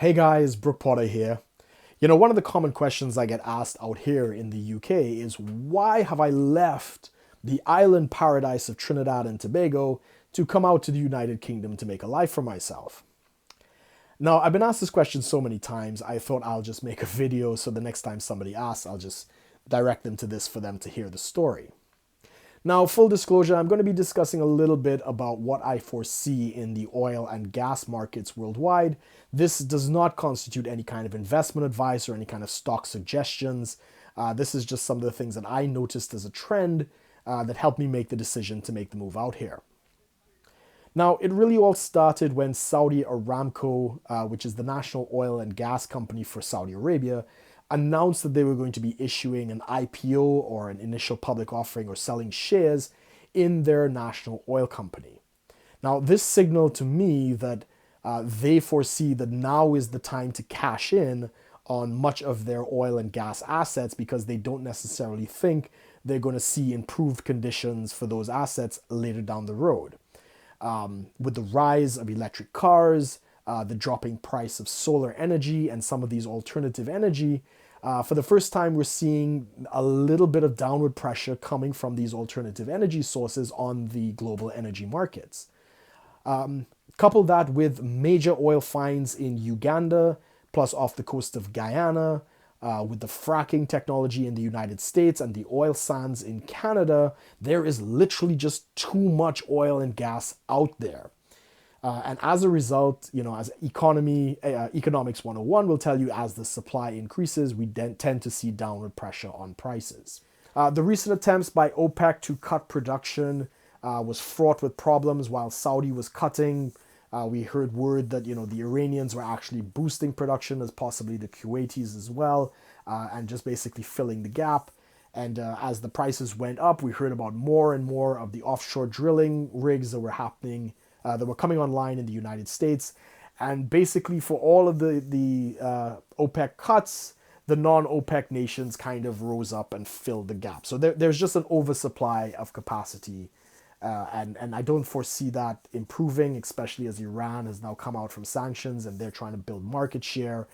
Hey guys, Brook Potter here. One of the common questions I get asked out here in the UK is why have I left the island paradise of Trinidad and Tobago to come out to the United Kingdom to make a life for myself? Now, I've been asked this question so many times, I thought I'll just make a video so the next time somebody asks, I'll just direct them to this for them to hear the story. Now, full disclosure, I'm going to be discussing a little bit about what I foresee in the oil and gas markets worldwide. This does not constitute any kind of investment advice or any kind of stock suggestions. This is just some of the things that I noticed as a trend that helped me make the decision to make the move out here. Now, it really all started when Saudi Aramco, which is the national oil and gas company for Saudi Arabia, announced that they were going to be issuing an IPO or an initial public offering or selling shares in their national oil company. Now, this signaled to me that they foresee that now is the time to cash in on much of their oil and gas assets because they don't necessarily think they're going to see improved conditions for those assets later down the road. With the rise of electric cars, the dropping price of solar energy and some of these alternative energy, for the first time, we're seeing a little bit of downward pressure coming from these alternative energy sources on the global energy markets. Couple that with major oil finds in Uganda, plus off the coast of Guyana, with the fracking technology in the United States and the oil sands in Canada, there is literally just too much oil and gas out there. And as a result, as economics 101 will tell you, as the supply increases, we then tend to see downward pressure on prices. The recent attempts by OPEC to cut production was fraught with problems while Saudi was cutting. We heard word that, the Iranians were actually boosting production, as possibly the Kuwaitis as well, and just basically filling the gap. And as the prices went up, we heard about more and more of the offshore drilling rigs that were happening that were coming online in the United States. And basically for all of the OPEC cuts, the non-OPEC nations kind of rose up and filled the gap. So there's just an oversupply of capacity. And I don't foresee that improving, especially as Iran has now come out from sanctions and they're trying to build market share,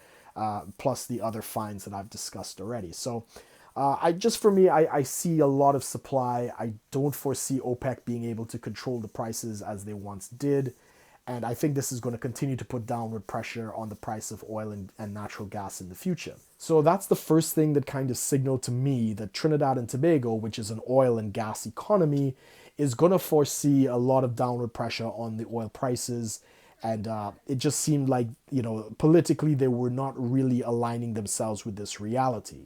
plus the other fines that I've discussed already. So I see a lot of supply. I don't foresee OPEC being able to control the prices as they once did. And I think this is going to continue to put downward pressure on the price of oil and natural gas in the future. So that's the first thing that kind of signaled to me that Trinidad and Tobago, which is an oil and gas economy, is going to foresee a lot of downward pressure on the oil prices. And it just seemed like, politically, they were not really aligning themselves with this reality.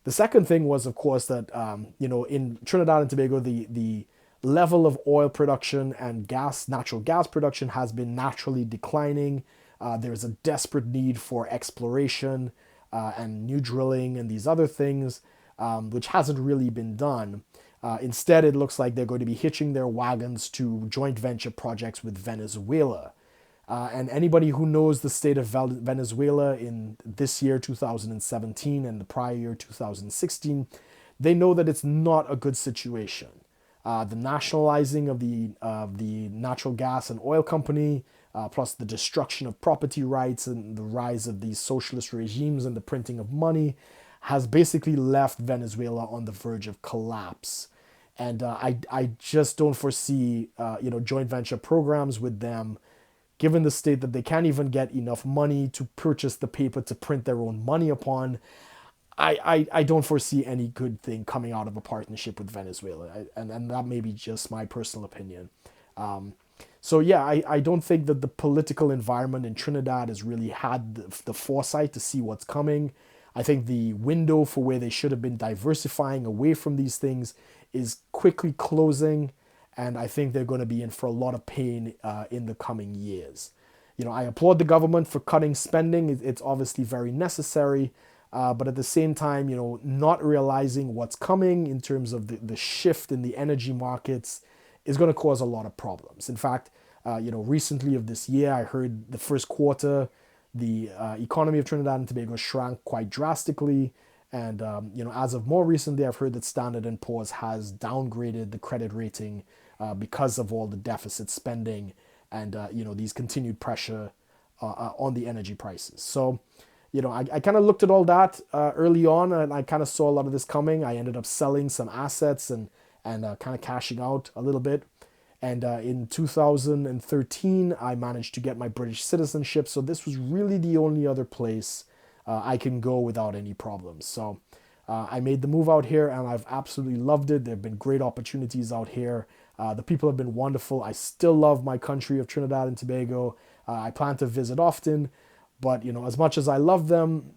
The second thing was, of course, that, in Trinidad and Tobago, the level of oil production and natural gas production has been naturally declining. There's a desperate need for exploration and new drilling and these other things, which hasn't really been done. Instead, it looks like they're going to be hitching their wagons to joint venture projects with Venezuela. And anybody who knows the state of Venezuela in this year, 2017, and the prior year, 2016, they know that it's not a good situation. The nationalizing of the natural gas and oil company, plus the destruction of property rights and the rise of these socialist regimes and the printing of money, has basically left Venezuela on the verge of collapse. And I just don't foresee joint venture programs with them, given the state that they can't even get enough money to purchase the paper to print their own money upon. I don't foresee any good thing coming out of a partnership with Venezuela. And that may be just my personal opinion. I don't think that the political environment in Trinidad has really had the foresight to see what's coming. I think the window for where they should have been diversifying away from these things is quickly closing. And I think they're going to be in for a lot of pain in the coming years. I applaud the government for cutting spending. It's obviously very necessary. But at the same time, not realizing what's coming in terms of the shift in the energy markets is going to cause a lot of problems. In fact, recently of this year, I heard the first quarter, the economy of Trinidad and Tobago shrank quite drastically. And, as of more recently, I've heard that Standard & Poor's has downgraded the credit rating because of all the deficit spending and, these continued pressure on the energy prices. So, I kind of looked at all that early on, and I kind of saw a lot of this coming. I ended up selling some assets and kind of cashing out a little bit. And in 2013, I managed to get my British citizenship. So this was really the only other place I can go without any problems. So I made the move out here, and I've absolutely loved it. There have been great opportunities out here. The people have been wonderful. I still love my country of Trinidad and Tobago. I plan to visit often, but as much as I love them,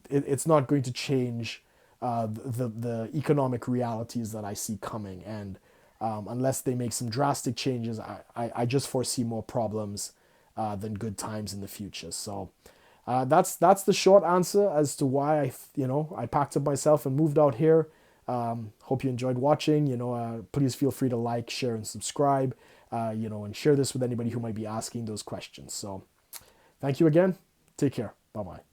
it's not going to change the economic realities that I see coming. And unless they make some drastic changes, I just foresee more problems than good times in the future. So that's the short answer as to why I packed up myself and moved out here. Hope you enjoyed watching. Please feel free to like, share, and subscribe. And share this with anybody who might be asking those questions. So thank you again. Take care. Bye bye.